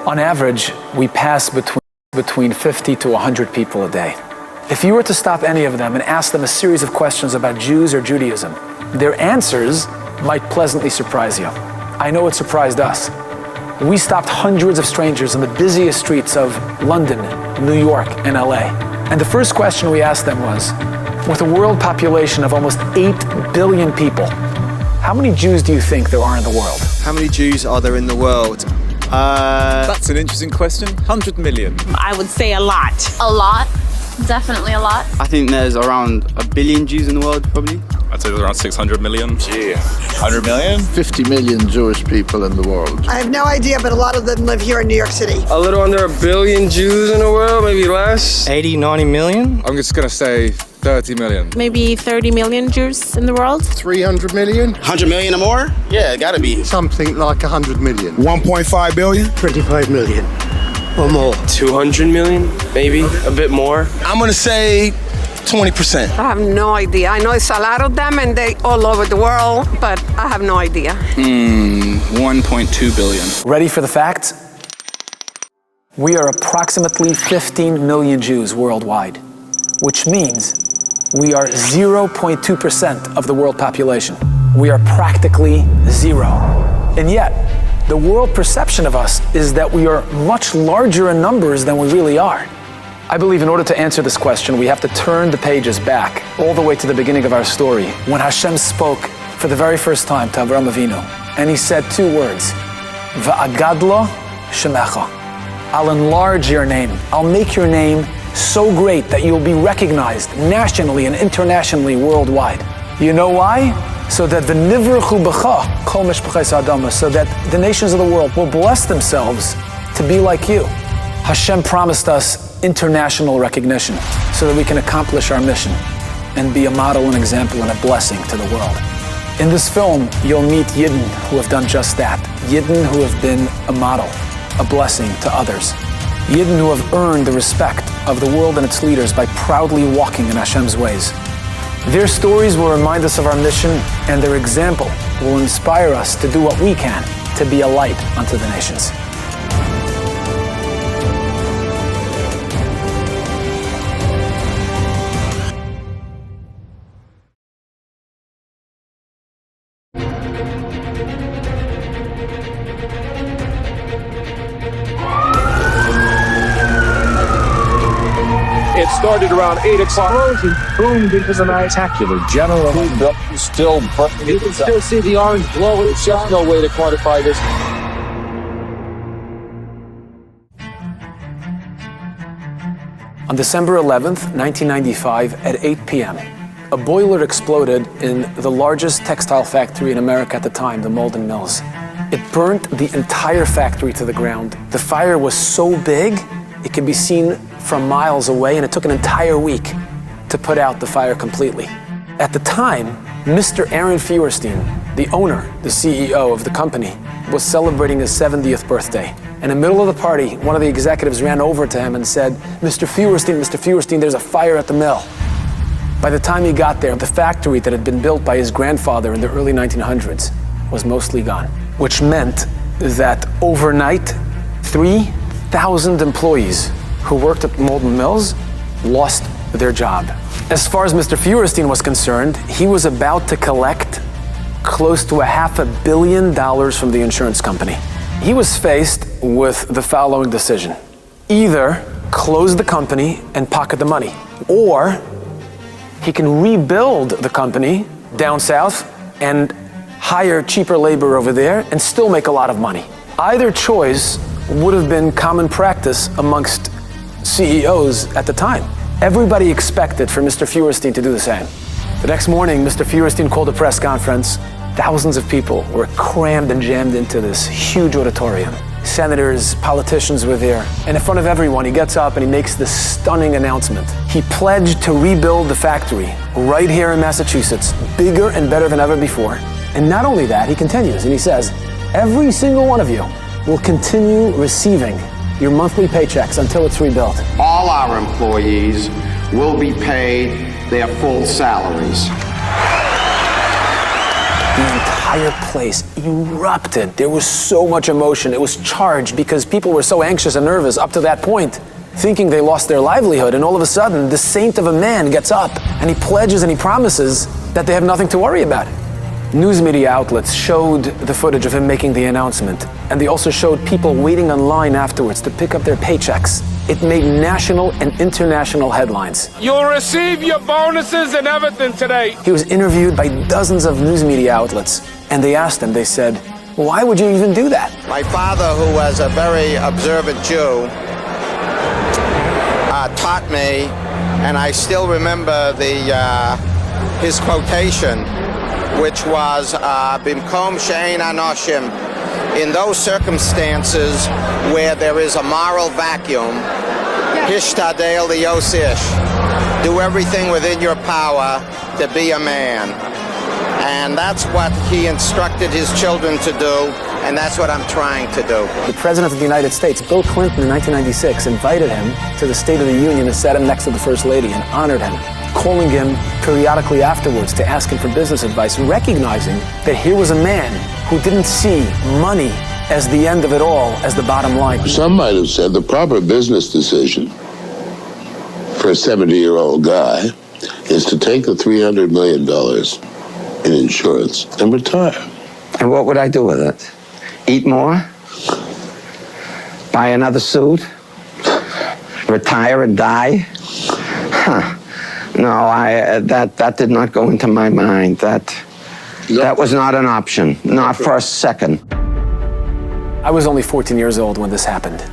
On average, we pass between 50 to 100 people a day. If you were to stop any of them and ask them a series of questions about Jews or Judaism, their answers might pleasantly surprise you. I know it surprised us. We stopped hundreds of strangers in the busiest streets of London, New York, and LA. And the first question we asked them was, with a world population of almost 8 billion people, how many Jews do you think there are in the world? How many Jews are there in the world? That's an interesting question. 100 million. I would say a lot. A lot. Definitely a lot. I think there's around 1 billion Jews in the world, probably. I'd say there's around 600 million. Yeah. 100 million? 50 million Jewish people in the world. I have no idea, but a lot of them live here in New York City. A little under 1 billion Jews in the world, maybe less. 80, 90 million? I'm just going to say 30 million. Maybe 30 million Jews in the world. 300 million? 100 million or more? Yeah, it gotta be. Something like 100 million. 1.5 billion? 25 million or more. 200 million, maybe a bit more. I'm gonna say 20%. I have no idea. I know it's a lot of them and they all over the world, but I have no idea. 1.2 billion. Ready for the facts? We are approximately 15 million Jews worldwide, which means we are 0.2% of the world population. We are practically zero. And yet, the world perception of us is that we are much larger in numbers than we really are. I believe in order to answer this question, we have to turn the pages back all the way to the beginning of our story, when Hashem spoke for the very first time to Avraham Avinu. And he said 2 words, Va'agadlo shemecha. I'll enlarge your name. I'll make your name so great that you'll be recognized nationally and internationally worldwide. You know why? So that the nivrachu b'cha kol mishpachos ha'adama, so that the nations of the world will bless themselves to be like you. Hashem promised us international recognition so that we can accomplish our mission and be a model and example and a blessing to the world. In this film, you'll meet Yidden who have done just that. Yidden who have been a model, a blessing to others. Yidden who have earned the respect of the world and its leaders by proudly walking in Hashem's ways. Their stories will remind us of our mission, and their example will inspire us to do what we can to be a light unto the nations. It started around 8 o'clock. Boomed into the night. Spectacular general. Still burning. You can still see the orange glow. There's just no way to quantify this. On December 11th, 1995, at 8 p.m., a boiler exploded in the largest textile factory in America at the time, the Malden Mills. It burnt the entire factory to the ground. The fire was so big, it could be seen from miles away, and it took an entire week to put out the fire completely. At the time, Mr. Aaron Feuerstein, the owner, the CEO of the company, was celebrating his 70th birthday. And in the middle of the party, one of the executives ran over to him and said, Mr. Feuerstein, there's a fire at the mill. By the time he got there, the factory that had been built by his grandfather in the early 1900s was mostly gone, which meant that overnight, 3,000 employees who worked at Malden Mills lost their job. As far as Mr. Feuerstein was concerned, he was about to collect close to $500 million from the insurance company. He was faced with the following decision. Either close the company and pocket the money, or he can rebuild the company down south and hire cheaper labor over there and still make a lot of money. Either choice would have been common practice amongst CEOs at the time. Everybody expected for Mr. Feuerstein to do the same. The next morning, Mr. Feuerstein called a press conference. Thousands of people were crammed and jammed into this huge auditorium. Senators, politicians were there. And in front of everyone, he gets up and he makes this stunning announcement. He pledged to rebuild the factory right here in Massachusetts, bigger and better than ever before. And not only that, he continues and he says, every single one of you will continue receiving your monthly paychecks until it's rebuilt. All our employees will be paid their full salaries. The entire place erupted. There was so much emotion. It was charged because people were so anxious and nervous up to that point, thinking they lost their livelihood. And all of a sudden, the saint of a man gets up and he pledges and he promises that they have nothing to worry about. News media outlets showed the footage of him making the announcement, and they also showed people waiting online afterwards to pick up their paychecks. It made national and international headlines. You'll receive your bonuses and everything today. He was interviewed by dozens of news media outlets, and they asked him, they said, why would you even do that? My father, who was a very observant Jew, taught me, and I still remember his quotation, which was Bimkom she'ein anoshim. In those circumstances where there is a moral vacuum, hishtadel lios ish. Do everything within your power to be a man. And that's what he instructed his children to do, and that's what I'm trying to do. The President of the United States, Bill Clinton, in 1996, invited him to the State of the Union and sat him next to the First Lady and honored him, calling him periodically afterwards to ask him for business advice, recognizing that here was a man who didn't see money as the end of it all, as the bottom line. Some might have said the proper business decision for a 70-year-old guy is to take the $300 million in insurance and retire. And what would I do with it? Eat more? Buy another suit? Retire and die? No, that did not go into my mind. That was not an option, not for a second. I was only 14 years old when this happened.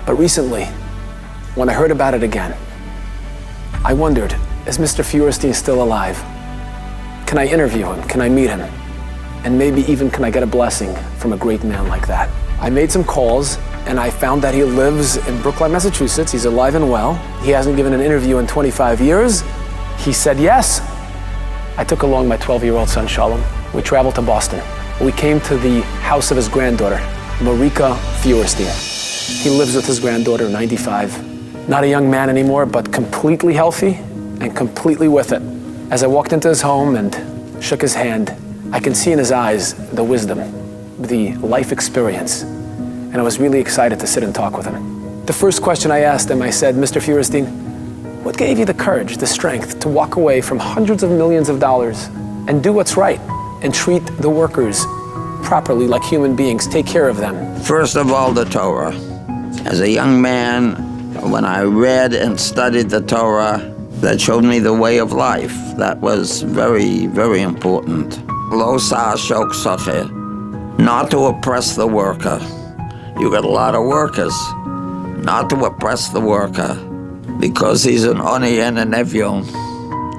But recently, when I heard about it again, I wondered, is Mr. Feuerstein still alive? Can I interview him? Can I meet him? And maybe even can I get a blessing from a great man like that? I made some calls, and I found that he lives in Brookline, Massachusetts. He's alive and well. He hasn't given an interview in 25 years. He said yes. I took along my 12-year-old son, Shalom. We traveled to Boston. We came to the house of his granddaughter, Marika Feuerstein. He lives with his granddaughter, 95. Not a young man anymore, but completely healthy and completely with it. As I walked into his home and shook his hand, I can see in his eyes the wisdom, the life experience. And I was really excited to sit and talk with him. The first question I asked him, I said, Mr. Feuerstein, what gave you the courage, the strength to walk away from hundreds of millions of dollars and do what's right and treat the workers properly like human beings, take care of them? First of all, the Torah. As a young man, when I read and studied the Torah, that showed me the way of life. That was very, very important. Lo sa'ashok sacher, not to oppress the worker. You got a lot of workers. Not to oppress the worker, because he's an oni and an evion.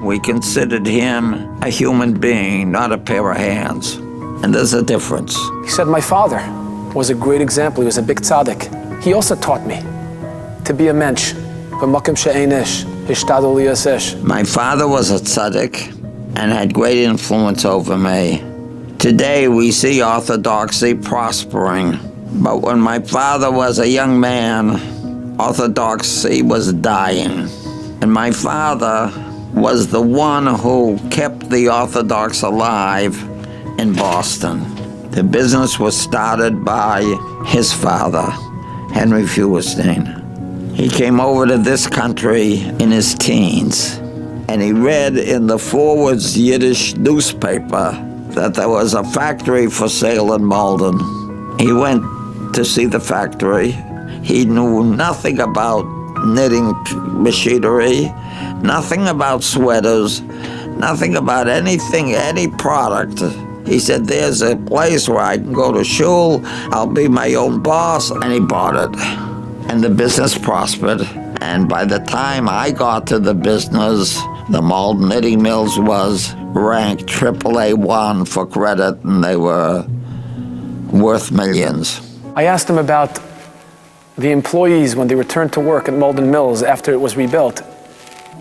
We considered him a human being, not a pair of hands. And there's a difference. He said, my father was a great example. He was a big tzaddik. He also taught me to be a mensch. My father was a tzaddik and had great influence over me. Today we see Orthodoxy prospering. But when my father was a young man, Orthodoxy was dying. And my father was the one who kept the Orthodox alive in Boston. The business was started by his father, Henry Feuerstein. He came over to this country in his teens, and he read in the Forwards Yiddish newspaper that there was a factory for sale in Malden. He went to see the factory. He knew nothing about knitting machinery, nothing about sweaters, nothing about anything, any product. He said, there's a place where I can go to shul, I'll be my own boss, and he bought it. And the business prospered, and by the time I got to the business, the Malden Knitting Mills was ranked AAA1 for credit, and they were worth millions. I asked him about the employees when they returned to work at Malden Mills after it was rebuilt.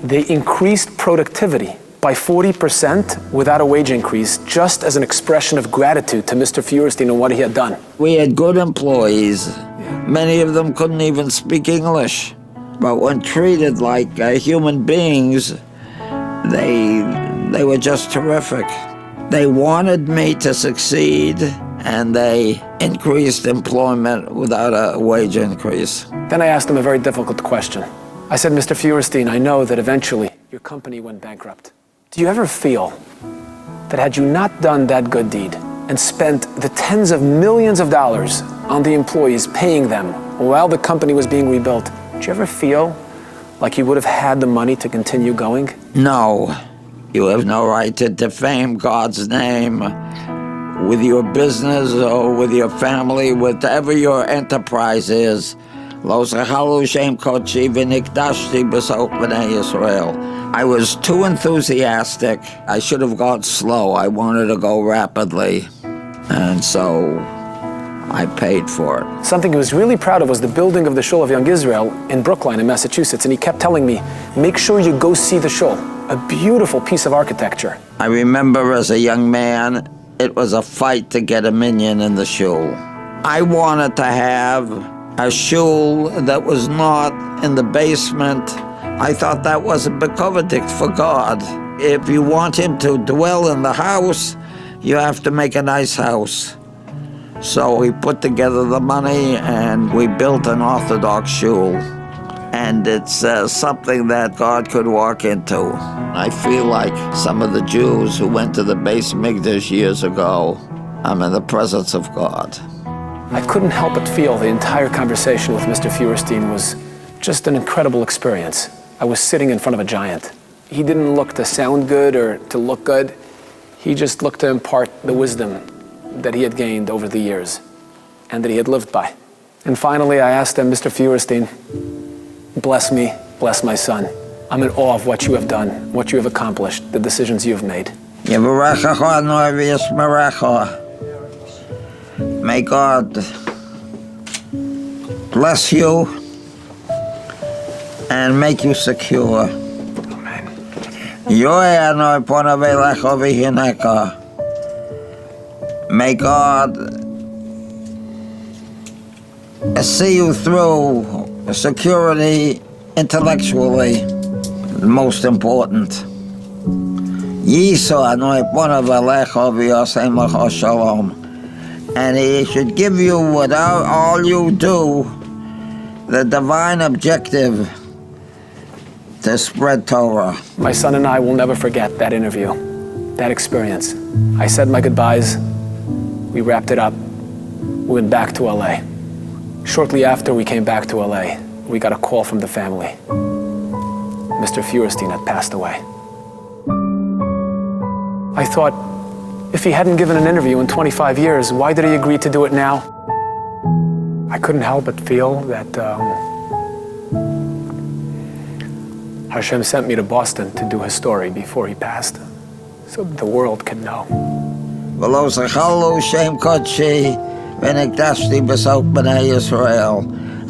They increased productivity by 40% without a wage increase, just as an expression of gratitude to Mr. Feuerstein and what he had done. We had good employees. Many of them couldn't even speak English. But when treated like human beings, they were just terrific. They wanted me to succeed, and they increased employment without a wage increase. Then I asked him a very difficult question. I said, Mr. Feuerstein, I know that eventually your company went bankrupt. Do you ever feel that had you not done that good deed and spent the tens of millions of dollars on the employees, paying them while the company was being rebuilt, did you ever feel like you would have had the money to continue going? No, you have no right to defame God's name with your business or with your family, whatever your enterprise is. I was too enthusiastic. I should have gone slow. I wanted to go rapidly. And so I paid for it. Something he was really proud of was the building of the Shul of Young Israel in Brookline in Massachusetts. And he kept telling me, make sure you go see the Shul. A beautiful piece of architecture. I remember as a young man, it was a fight to get a minyan in the shul. I wanted to have a shul that was not in the basement. I thought that was a bekovedik for God. If you want him to dwell in the house, you have to make a nice house. So we put together the money and we built an Orthodox shul. And it's something that God could walk into. I feel like some of the Jews who went to the Beis Mikdash years ago, I'm in the presence of God. I couldn't help but feel the entire conversation with Mr. Feuerstein was just an incredible experience. I was sitting in front of a giant. He didn't look to sound good or to look good. He just looked to impart the wisdom that he had gained over the years and that he had lived by. And finally, I asked him, Mr. Feuerstein, bless me, bless my son. I'm in awe of what you have done, what you have accomplished, the decisions you have made. May God bless you and make you secure. Amen. May God see you through security intellectually, most important. And he should give you, without all you do, the divine objective to spread Torah. My son and I will never forget that interview, that experience. I said my goodbyes, we wrapped it up, we went back to LA. Shortly after we came back to LA, we got a call from the family. Mr. Feuerstein had passed away. I thought, if he hadn't given an interview in 25 years, why did he agree to do it now? I couldn't help but feel that Hashem sent me to Boston to do his story before he passed, so the world could know.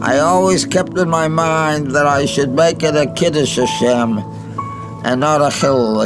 I always kept in my mind that I should make it a Kiddush Hashem and not a Chillul